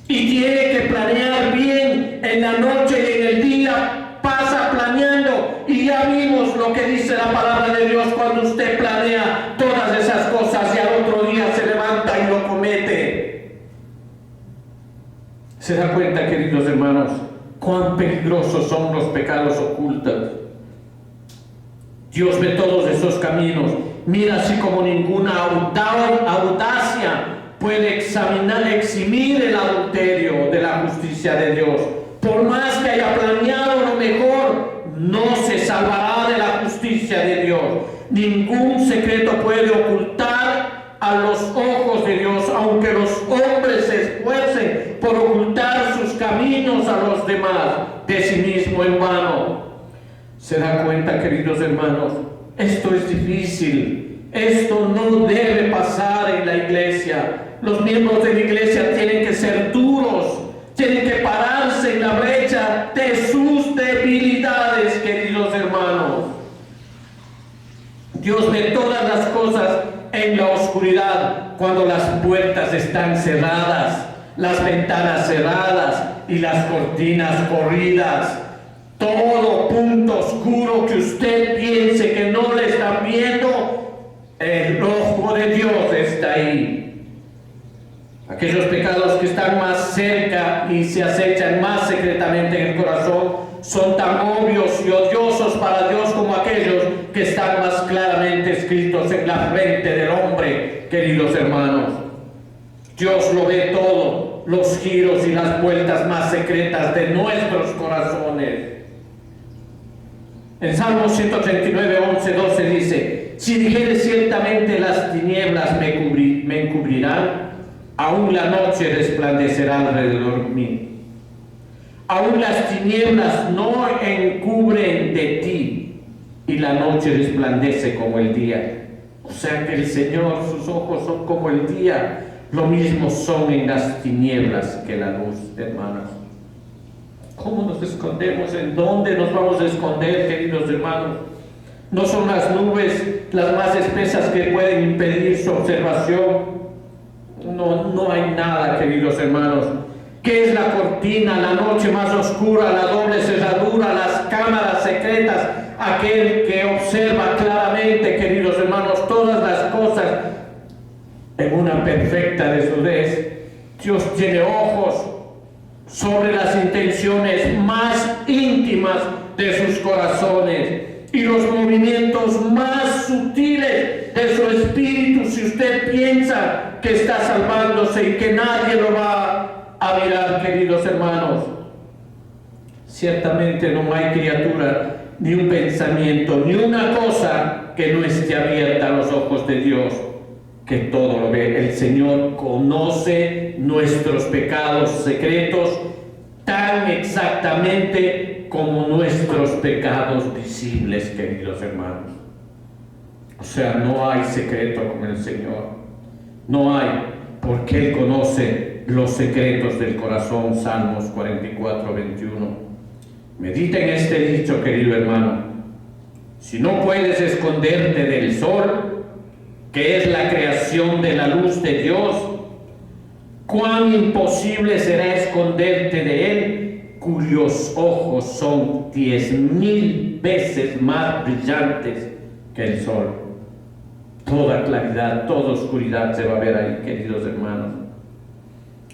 Y tiene que planear bien en la noche y en el día. Pasa planeando. Y ya vimos lo que dice la palabra de Dios cuando usted planea todas esas cosas y al otro día se levanta y lo comete. ¿Se da cuenta, queridos hermanos, cuán peligrosos son los pecados ocultos? Dios ve todos esos caminos. Mira, así como ninguna audacia puede eximir el adulterio de la justicia de Dios. Por más que haya planeado lo mejor, no se salvará de la justicia de Dios. Ningún secreto puede ocultar a los ojos de Dios, aunque los hombres se esfuercen por ocultar sus caminos a los demás, de sí mismo en vano. ¿Se da cuenta, queridos hermanos? Esto es difícil. Esto no debe pasar en la iglesia. Los miembros de la iglesia tienen que ser duros, tienen que pararse en la brecha de sus debilidades, queridos hermanos. Dios ve todas las cosas en la oscuridad, cuando las puertas están cerradas, las ventanas cerradas y las cortinas corridas. Todo punto oscuro que usted piense que no le están viendo, el ojo de Dios está ahí. Aquellos pecados que están más acerca y se acechan más secretamente en el corazón son tan obvios y odiosos para Dios como aquellos que están más claramente escritos en la frente del hombre, queridos hermanos. Dios lo ve todo, los giros y las vueltas más secretas de nuestros corazones. En Salmo 139, 11, 12 dice: si dijere ciertamente las tinieblas me encubrirán, aún la noche resplandecerá alrededor mío. Aún las tinieblas no encubren de ti, y la noche resplandece como el día. O sea que el Señor, sus ojos son como el día, lo mismo son en las tinieblas que la luz, hermanos. ¿Cómo nos escondemos? ¿En dónde nos vamos a esconder, queridos hermanos? No son las nubes las más espesas que pueden impedir su observación. No hay nada, queridos hermanos. ¿Qué es la cortina, la noche más oscura, la doble cerradura, las cámaras secretas? Aquel que observa claramente, queridos hermanos, todas las cosas en una perfecta desnudez. Dios tiene ojos sobre las intenciones más íntimas de sus corazones y los movimientos más sutiles de su espíritu. Si usted piensa que está salvándose y que nadie lo va a mirar, queridos hermanos, ciertamente no hay criatura, ni un pensamiento, ni una cosa que no esté abierta a los ojos de Dios, que todo lo ve. El Señor conoce nuestros pecados secretos tan exactamente como nuestros pecados visibles, queridos hermanos. O sea, no hay secreto como el Señor. No hay, porque Él conoce los secretos del corazón. Salmos 44, 21. Medita en este dicho, querido hermano. Si no puedes esconderte del sol, que es la creación de la luz de Dios, cuán imposible será esconderte de Él, cuyos ojos son 10,000 veces más brillantes que el sol. Toda claridad, toda oscuridad se va a ver ahí, queridos hermanos.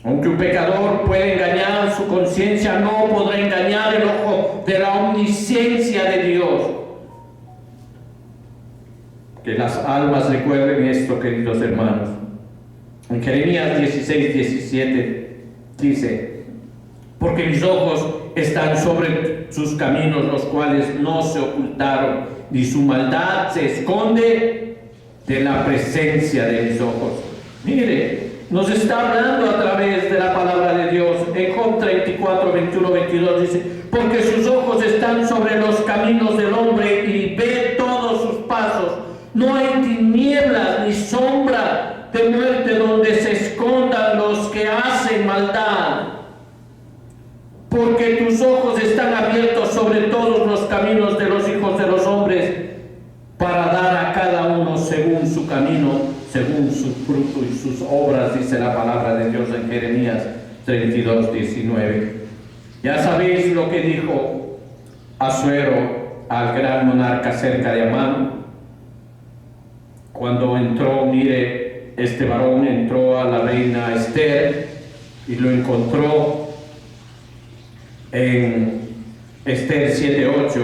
Aunque un pecador puede engañar su conciencia, no podrá engañar el ojo de la omnisciencia de Dios. Que las almas recuerden esto, queridos hermanos. En Jeremías 16, 17 dice: porque mis ojos están sobre sus caminos, los cuales no se ocultaron, ni su maldad se esconde de la presencia de mis ojos. Mire, nos está hablando a través de la palabra de Dios. En Job 34, 21, 22 dice: porque sus ojos están sobre los caminos del hombre y ve todos sus pasos. No hay tinieblas ni sombra de muerte donde se escondan los que hacen maldad. Porque tus ojos están abiertos sobre todos los caminos de los hijos de los hombres, para dar a cada uno según su camino, según su fruto y sus obras, dice la palabra de Dios en Jeremías 32, 19. Ya sabéis lo que dijo Asuero al gran monarca cerca de Amán. Cuando entró, mire, este varón entró a la reina Esther y lo encontró en Esther 7:8,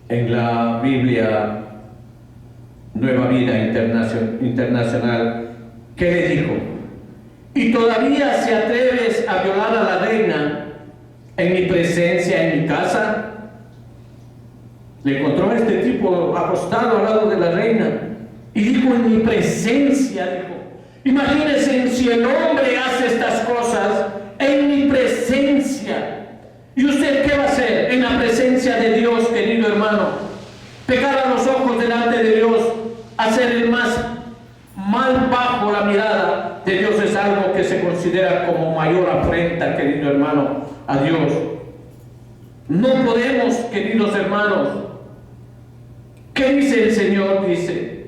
en la Biblia Nueva Vida Internacional. ¿Qué le dijo? ¿Y todavía se atreves a violar a la reina en mi presencia, en mi casa? Le encontró a este tipo acostado al lado de la reina y dijo: en mi presencia, dijo. Imagínense si el hombre hace estas cosas en mi presencia. ¿Y usted qué va a hacer en la presencia de Dios, querido hermano? Pegar a los ojos delante de Dios, hacer el más mal bajo la mirada de Dios, es algo que se considera como mayor afrenta, querido hermano, a Dios. No podemos, queridos hermanos. ¿Qué dice el Señor? Dice: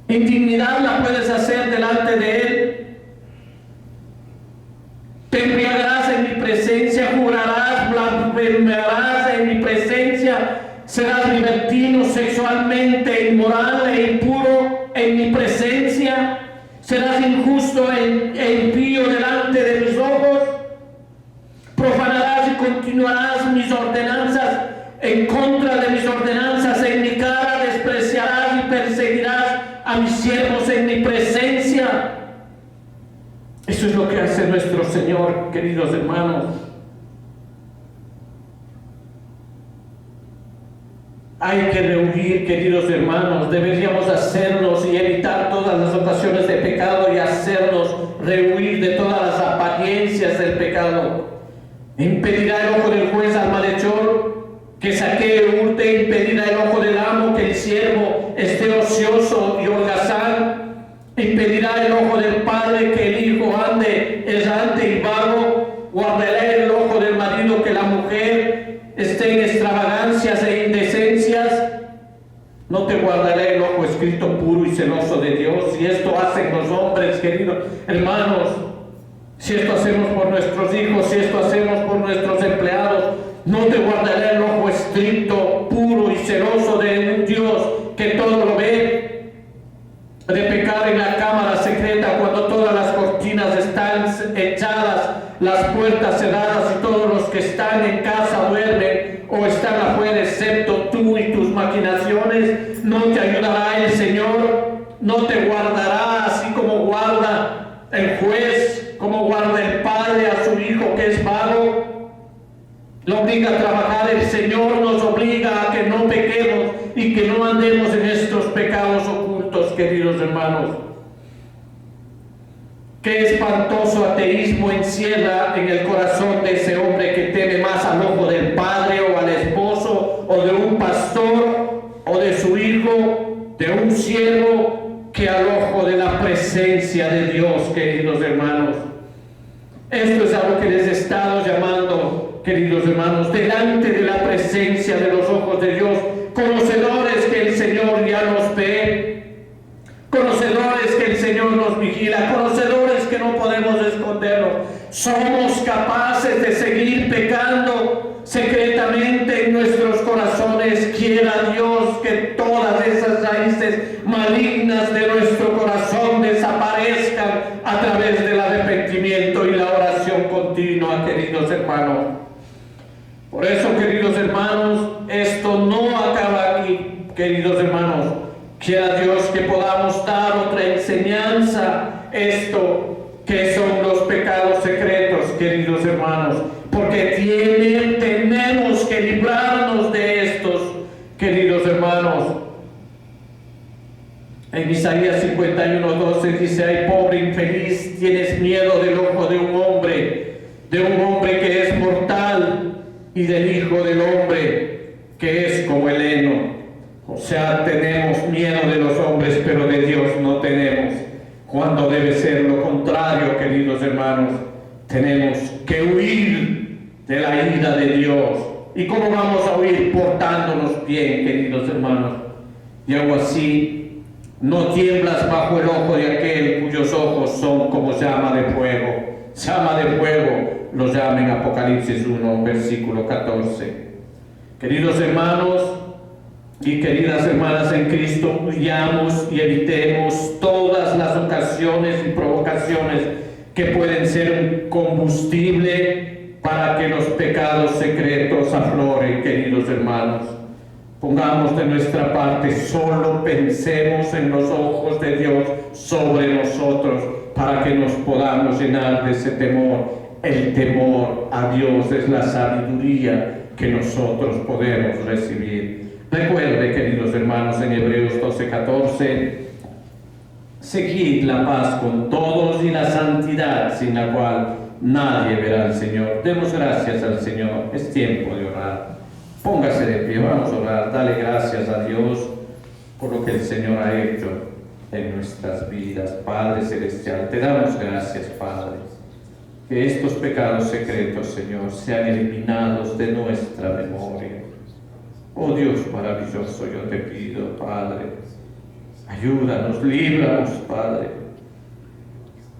indignidad la puedes hacer delante de Él. Te embriagarás en mi presencia, jurarás, blasfemarás en mi presencia, serás libertino, sexualmente inmoral e impuro en mi presencia. ¿Serás injusto e impío delante de mis ojos? ¿Profanarás y continuarás mis ordenanzas en contra de mis ordenanzas en mi cara? ¿Despreciarás y perseguirás a mis siervos en mi presencia? Eso es lo que hace nuestro Señor, queridos hermanos. Hay que rehuir, queridos hermanos, deberíamos hacernos y evitar todas las ocasiones de pecado y hacernos rehuir de todas las apariencias del pecado. Impedirá el ojo del juez al malhechor que saquee hurte, impedirá el ojo del amo que el siervo esté ocioso y holgazán, impedirá el ojo del padre que el hijo ande errante y vago, guardará el ojo del marido que la mujer esté en extravagancias e indecencias. No te guardaré el ojo escrito puro y celoso de Dios. Y esto hacen los hombres, queridos hermanos. Si esto hacemos por nuestros hijos, si esto hacemos por nuestros empleados, no te guardaré el ojo estricto, puro y celoso de un Dios que todo lo ve. De pecar en la cámara secreta cuando todas las cortinas están echadas, las puertas cerradas y todos los que están en casa duermen o están afuera excepto tú y tus maquinaciones. No te ayudará el Señor, no te guardará así como guarda el juez, como guarda el padre a su hijo que es vago. Lo obliga a trabajar el Señor, nos obliga a que no pequemos y que no andemos en estos pecados ocultos, queridos hermanos. Qué espantoso ateísmo encierra en el corazón de ese hombre que teme más al ojo del padre o al esposo o de un pastor o de su hijo, de un siervo, que al ojo de la presencia de Dios, queridos hermanos. Esto es a lo que les he estado llamando, queridos hermanos, delante de la presencia de los ojos de Dios, conocedores que el Señor ya nos ve, conocedores que el Señor nos vigila, conocedores que no podemos escondernos. Somos capaces de seguir pecando secretamente en nuestros corazones. Quiera Dios que todas esas raíces malignas de nuestro corazón desaparezcan a través del arrepentimiento y la oración continua, queridos hermanos. Por eso, queridos hermanos, esto no acaba aquí, queridos hermanos. Quiera Dios que podamos dar otra enseñanza, esto que son los pecados secretos, queridos hermanos, porque tenemos que librarnos de estos, queridos hermanos. En Isaías 51:12 dice: ay, pobre infeliz, tienes miedo del ojo de un hombre que es mortal, y del hijo del hombre que es como el heno. O sea, tenemos miedo de los hombres, pero de Dios no tenemos. Cuando debe ser lo contrario, queridos hermanos, tenemos que huir de la ira de Dios. ¿Y cómo vamos a huir? Portándonos bien, queridos hermanos. Y algo así, no tiemblas bajo el ojo de aquel cuyos ojos son como llama de fuego. Llama de fuego, lo llama en Apocalipsis 1, versículo 14. Queridos hermanos y queridas hermanas en Cristo, huyamos y evitemos todas las ocasiones y provocaciones que pueden ser un combustible para que los pecados secretos afloren, queridos hermanos. Pongamos de nuestra parte, solo pensemos en los ojos de Dios sobre nosotros para que nos podamos llenar de ese temor. El temor a Dios es la sabiduría que nosotros podemos recibir. Recuerde, queridos hermanos, en Hebreos 12:14, seguid la paz con todos y la santidad sin la cual nadie verá al Señor. Demos gracias al Señor. Es tiempo de orar. Póngase de pie, vamos a orar. Dale gracias a Dios por lo que el Señor ha hecho en nuestras vidas. Padre Celestial, te damos gracias, Padre, que estos pecados secretos, Señor, sean eliminados de nuestra memoria. Oh Dios maravilloso, yo te pido, Padre, ayúdanos, líbranos, Padre.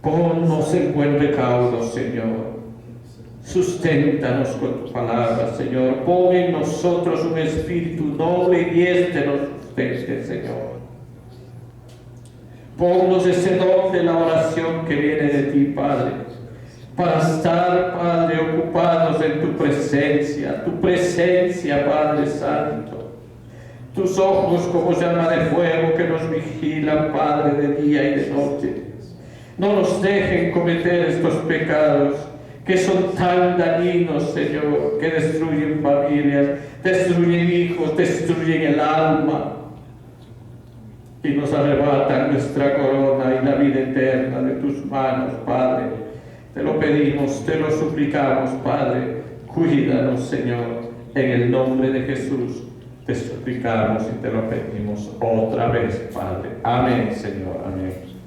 Ponnos en buen recaudo, Señor. Susténtanos con tu palabra, Señor. Pon en nosotros un espíritu noble y este nos sustente, Señor. Ponnos ese don de la oración que viene de ti, Padre, para estar, Padre, ocupados en tu presencia, Padre Santo. Tus ojos como llama de fuego que nos vigilan, Padre, de día y de noche. No nos dejen cometer estos pecados que son tan dañinos, Señor, que destruyen familias, destruyen hijos, destruyen el alma y nos arrebatan nuestra corona y la vida eterna de tus manos, Padre. Te lo pedimos, te lo suplicamos, Padre. Cuídanos, Señor, en el nombre de Jesús. Te suplicamos y te lo pedimos otra vez, Padre. Amén, Señor. Amén.